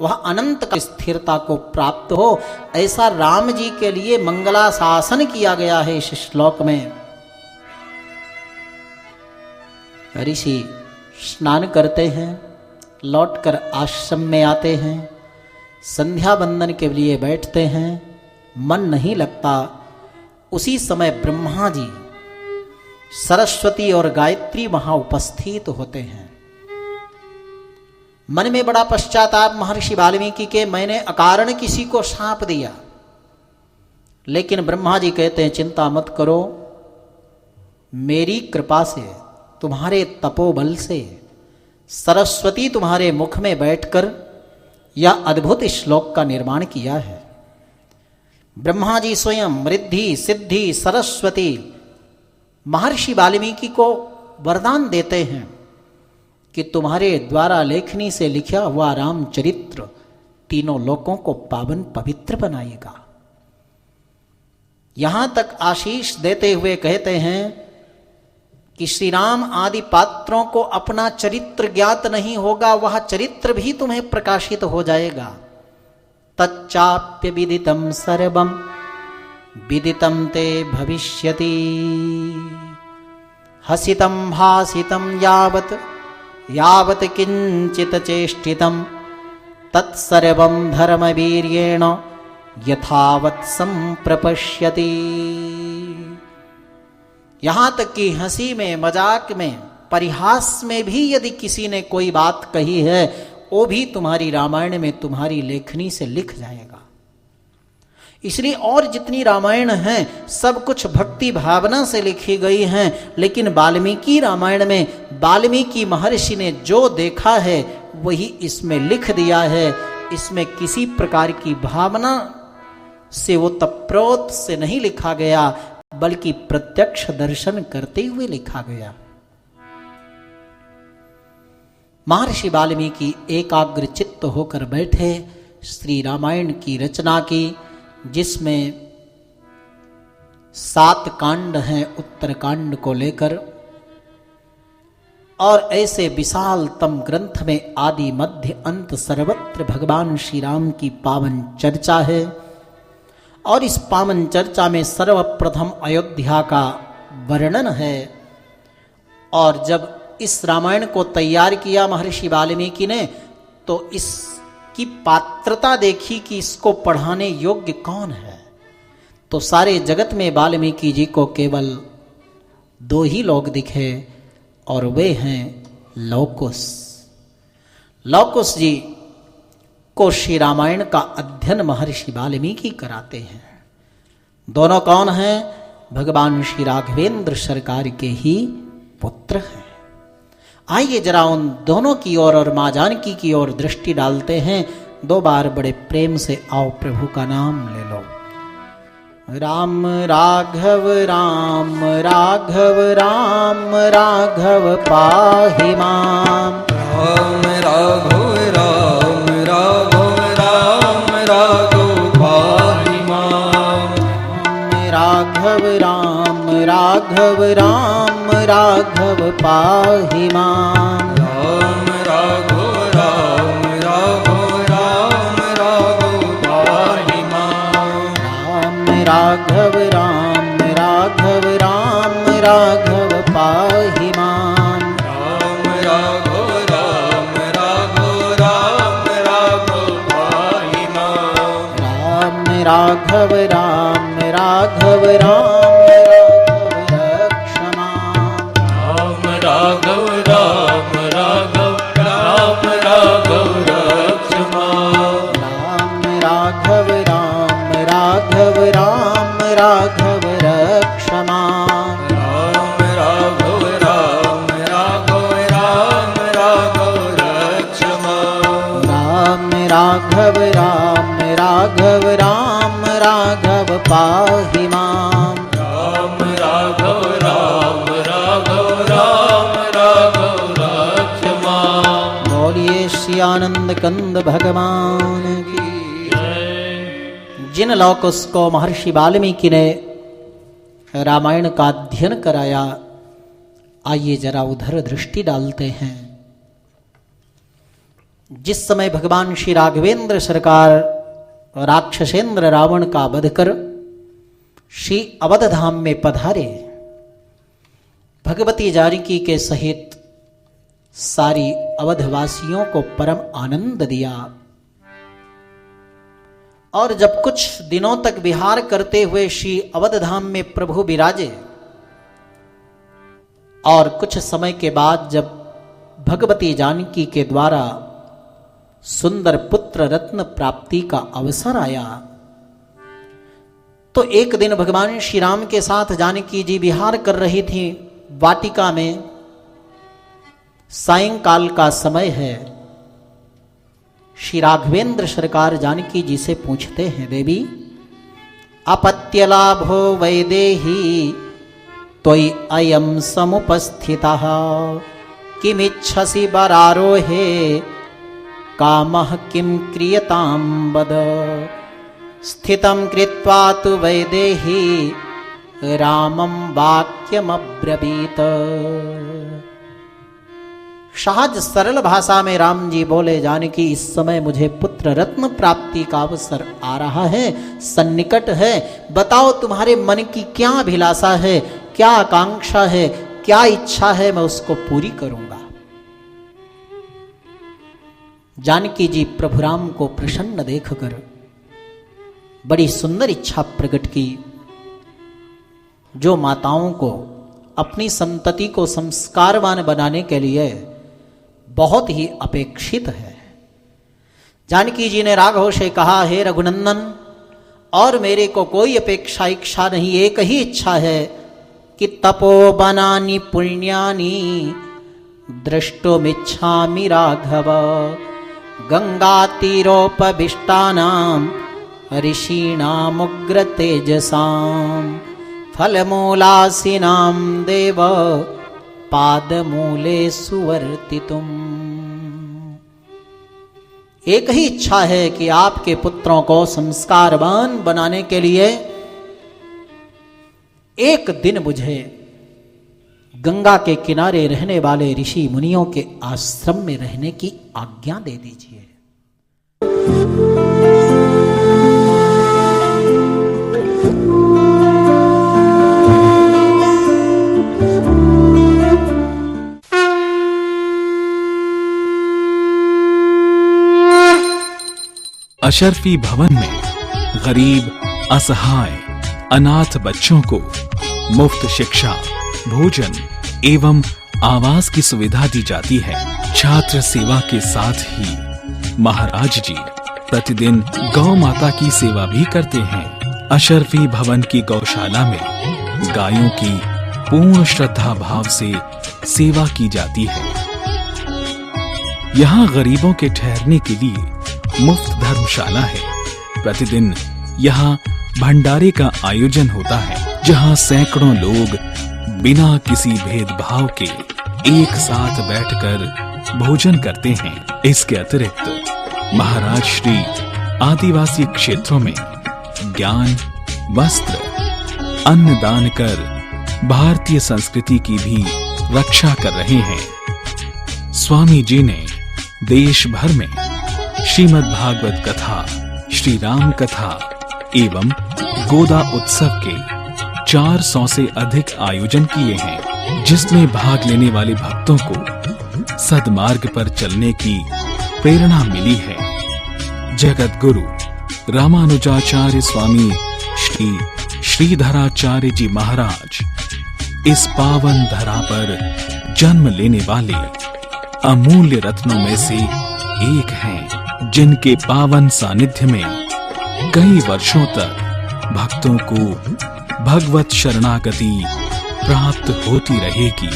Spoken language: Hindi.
वह अनंत का स्थिरता को प्राप्त हो, ऐसा राम जी के लिए मंगलाशासन किया गया है इस श्लोक में। ऋषि स्नान करते हैं, लौटकर आश्रम में आते हैं, संध्या बंदन के लिए बैठते हैं, मन नहीं लगता। उसी समय ब्रह्मा जी, सरस्वती और गायत्री वहां उपस्थित होते हैं। मन में बड़ा पश्चाताप महर्षि वाल्मीकि के, मैंने अकारण किसी को शाप दिया। लेकिन ब्रह्मा जी कहते हैं चिंता मत करो, मेरी कृपा से, तुम्हारे तपोबल से सरस्वती तुम्हारे मुख में बैठकर यह अद्भुत श्लोक का निर्माण किया है। ब्रह्मा जी स्वयं रिद्धि सिद्धि सरस्वती महर्षि वाल्मीकि को वरदान देते हैं कि तुम्हारे द्वारा लेखनी से लिखा हुआ रामचरित्र तीनों लोकों को पावन पवित्र बनाएगा। यहां तक आशीष देते हुए कहते हैं कि श्री राम आदि पात्रों को अपना चरित्र ज्ञात नहीं होगा, वह चरित्र भी तुम्हें प्रकाशित हो जाएगा। तच्चाप्य विदितम सर्वम विदितम ते भविष्यति, हसितम भासितम यावत यावत किंचित चेष्टितम, तत्सर्वं धर्मवीर्येण यथावत संप्रपश्यति। यहां तक कि हंसी में, मजाक में, परिहास में भी यदि किसी ने कोई बात कही है, वो भी तुम्हारी रामायण में तुम्हारी लेखनी से लिख जाएगा। इसलिए और जितनी रामायण हैं सब कुछ भक्ति भावना से लिखी गई हैं, लेकिन वाल्मीकि रामायण में वाल्मीकि महर्षि ने जो देखा है वही इसमें लिख दिया है। इसमें किसी प्रकार की भावना से वो तप्रोत से नहीं लिखा गया, बल्कि प्रत्यक्ष दर्शन करते हुए लिखा गया। महर्षि वाल्मीकि एकाग्र चित्त होकर बैठे, श्री रामायण की रचना की, जिसमें 7 कांड हैं उत्तरकांड को लेकर, और ऐसे विशालतम ग्रंथ में आदि मध्य अंत सर्वत्र भगवान श्री राम की पावन चर्चा है। और इस पावन चर्चा में सर्वप्रथम अयोध्या का वर्णन है। और जब इस रामायण को तैयार किया महर्षि वाल्मीकि ने, तो इसकी पात्रता देखी कि इसको पढ़ाने योग्य कौन है। तो सारे जगत में वाल्मीकि जी को केवल 2 ही लोग दिखे, और वे हैं लौकुश। लौकुश जी को श्री रामायण का अध्ययन महर्षि वाल्मीकि कराते हैं। दोनों कौन हैं? भगवान श्री राघवेंद्र सरकार के ही पुत्र हैं। आइए जरा उन दोनों की ओर और मां जानकी की ओर दृष्टि डालते हैं। 2 बार बड़े प्रेम से आओ प्रभु का नाम ले लो। राम राघव राम राघव राम राघव पाहि माम। राम राघव राम राघव राम राघव पाहि माम। राघव राम राघव राम राघव पाहि माम। राम राघव राम राघव राम राघव पाहि माम। राघव राम राघव राम राघव पाहि माम। राम राघव राम राघव राम राघव पाहि माम। राम राघव राम राघव राम रक्ष माम। राम राघव राम राघव राम राघव रक्ष माम। राम राघव राम राघव राम राघव रक्ष माम। राम राघव राम राघव राम राघव रक्ष माम। राम राघव राम राघव राम राघव पाहि माम। राम राघव राम राघव राम राघव रक्ष माम। बोलिए श्री आनंद कंद भगवान की। जिन लौकुश को महर्षि वाल्मीकि ने रामायण का अध्ययन कराया, आइए जरा उधर दृष्टि डालते हैं। जिस समय भगवान श्री राघवेंद्र सरकार राक्षसेंद्र रावण का वध कर श्री अवध धाम में पधारे, भगवती जानकी के सहित सारी अवधवासियों को परम आनंद दिया। और जब कुछ दिनों तक विहार करते हुए श्री अवध धाम में प्रभु विराजे और कुछ समय के बाद जब भगवती जानकी के द्वारा सुंदर पुत्र रत्न प्राप्ति का अवसर आया, तो एक दिन भगवान श्री राम के साथ जानकी जी विहार कर रही थी वाटिका में। सायंकाल का समय है। श्री राघवेंद्र सरकार जानकी जी से पूछते हैं, देवी अपत्य लाभो वैदेही त्वयि अयं समुपस्थितः किमिच्छसि वरारोहे कामः किं क्रियतां वद। स्थितं कृत्वा तु वैदेही रामं वाक्यमब्रवीत। सहज सरल भाषा में राम जी बोले, जानकी इस समय मुझे पुत्र रत्न प्राप्ति का अवसर आ रहा है, सन्निकट है। बताओ तुम्हारे मन की क्या अभिलाषा है, क्या आकांक्षा है, क्या इच्छा है, मैं उसको पूरी करूंगा। जानकी जी प्रभु राम को प्रसन्न देखकर बड़ी सुंदर इच्छा प्रकट की, जो माताओं को अपनी संतति को संस्कारवान बनाने के लिए बहुत ही अपेक्षित है। जानकी जी ने राघव से कहा, हे रघुनंदन, और मेरे को कोई अपेक्षा इच्छा नहीं, एक ही इच्छा है कि तपोवनानि पुण्यानि द्रष्टुमिच्छामि राघव गंगातीरोपविष्टानां ऋषीणामुग्र तेजसां फलमूलासीनां देव पादमूले सुवर्तितुम। एक ही इच्छा है कि आपके पुत्रों को संस्कारवान बनाने के लिए एक दिन मुझे गंगा के किनारे रहने वाले ऋषि मुनियों के आश्रम में रहने की आज्ञा दे दीजिए। अशरफी भवन में गरीब, असहाय, अनाथ बच्चों को मुफ्त शिक्षा, भोजन एवं आवास की सुविधा दी जाती है। छात्र सेवा के साथ ही महाराज जी प्रतिदिन गौ माता की सेवा भी करते हैं। अशरफी भवन की गौशाला में गायों की पूर्ण श्रद्धा भाव से सेवा की जाती है। यहाँ गरीबों के ठहरने के लिए मुफ्त धर्मशाला है। प्रतिदिन यहाँ भंडारे का आयोजन होता है, जहाँ सैकड़ों लोग बिना किसी भेदभाव के एक साथ बैठकर भोजन करते हैं। इसके अतिरिक्त महाराज श्री आदिवासी क्षेत्रों में ज्ञान, वस्त्र, अन्न दान कर भारतीय संस्कृति की भी रक्षा कर रहे हैं। स्वामी जी ने देश भर में श्रीमद् भागवत कथा, श्री राम कथा एवं गोदा उत्सव के 400 से अधिक आयोजन किए हैं, जिसमें भाग लेने वाले भक्तों को सद्मार्ग पर चलने की प्रेरणा मिली है। जगत गुरु रामानुजाचार्य स्वामी श्री श्रीधराचार्य जी महाराज इस पावन धरा पर जन्म लेने वाले अमूल्य रत्नों में से एक हैं, जिनके पावन सानिध्य में कई वर्षों तक भक्तों को भगवत शरणागति प्राप्त होती रहेगी।